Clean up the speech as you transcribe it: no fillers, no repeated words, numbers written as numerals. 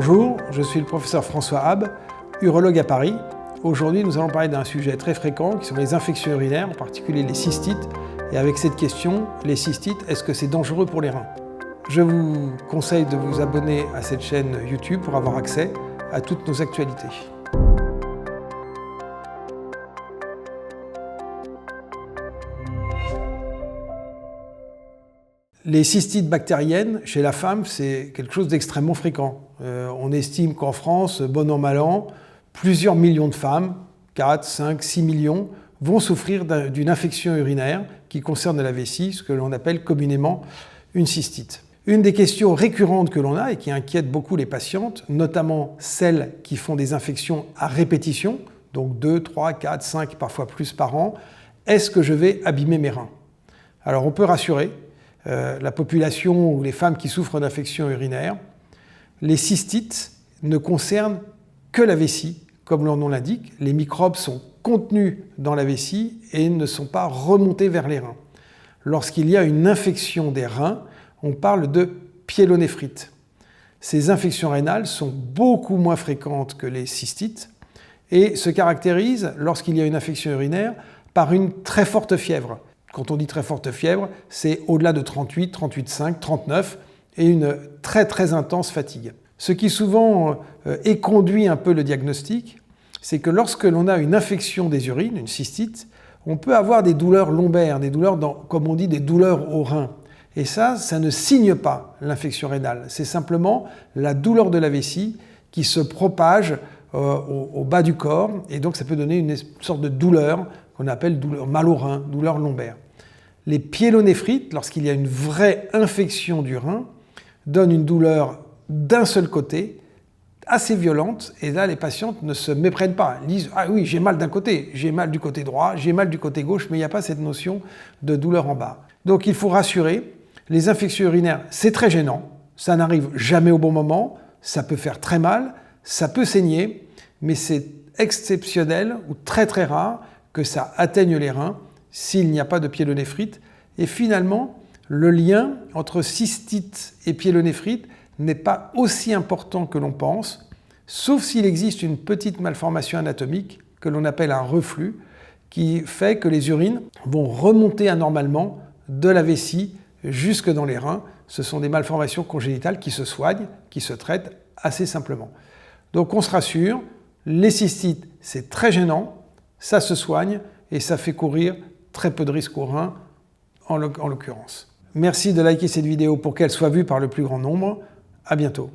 Bonjour, je suis le professeur François Habb, urologue à Paris. Aujourd'hui, nous allons parler d'un sujet très fréquent qui sont les infections urinaires, en particulier les cystites. Et avec cette question, les cystites, est-ce que c'est dangereux pour les reins? Je vous conseille de vous abonner à cette chaîne YouTube pour avoir accès à toutes nos actualités. Les cystites bactériennes, chez la femme, c'est quelque chose d'extrêmement fréquent. On estime qu'en France, bon an, mal an, plusieurs millions de femmes, 4, 5, 6 millions, vont souffrir d'une infection urinaire qui concerne la vessie, ce que l'on appelle communément une cystite. Une des questions récurrentes que l'on a et qui inquiète beaucoup les patientes, notamment celles qui font des infections à répétition, donc 2, 3, 4, 5, parfois plus par an, est-ce que je vais abîmer mes reins? Alors on peut rassurer la population ou les femmes qui souffrent d'infections urinaires. Les cystites ne concernent que la vessie, comme leur nom l'indique. Les microbes sont contenus dans la vessie et ne sont pas remontés vers les reins. Lorsqu'il y a une infection des reins, on parle de pyélonéphrite. Ces infections rénales sont beaucoup moins fréquentes que les cystites et se caractérisent, lorsqu'il y a une infection urinaire, par une très forte fièvre. Quand on dit très forte fièvre, c'est au-delà de 38, 38,5, 39 et une très intense fatigue. Ce qui souvent éconduit un peu le diagnostic, c'est que lorsque l'on a une infection des urines, une cystite, on peut avoir des douleurs lombaires, des douleurs, comme on dit, des douleurs au rein. Et ça ne signe pas l'infection rénale. C'est simplement la douleur de la vessie qui se propage au bas du corps et donc ça peut donner une sorte de douleur qu'on appelle douleur mal au rein, douleur lombaire. Les pyélonéphrites, lorsqu'il y a une vraie infection du rein, donnent une douleur d'un seul côté, assez violente, et là les patientes ne se méprennent pas. Elles disent « Ah oui, j'ai mal d'un côté, j'ai mal du côté droit, j'ai mal du côté gauche », mais il n'y a pas cette notion de douleur en bas. Donc il faut rassurer, les infections urinaires, c'est très gênant, ça n'arrive jamais au bon moment, ça peut faire très mal, ça peut saigner, mais c'est exceptionnel ou très rare que ça atteigne les reins s'il n'y a pas de pyélonéphrite. Et finalement, le lien entre cystite et pyélonéphrite n'est pas aussi important que l'on pense, sauf s'il existe une petite malformation anatomique que l'on appelle un reflux, qui fait que les urines vont remonter anormalement de la vessie jusque dans les reins. Ce sont des malformations congénitales qui se soignent, qui se traitent assez simplement. Donc on se rassure, les cystites, c'est très gênant, ça se soigne et ça fait courir très peu de risques aux reins en l'occurrence. Merci de liker cette vidéo pour qu'elle soit vue par le plus grand nombre. À bientôt.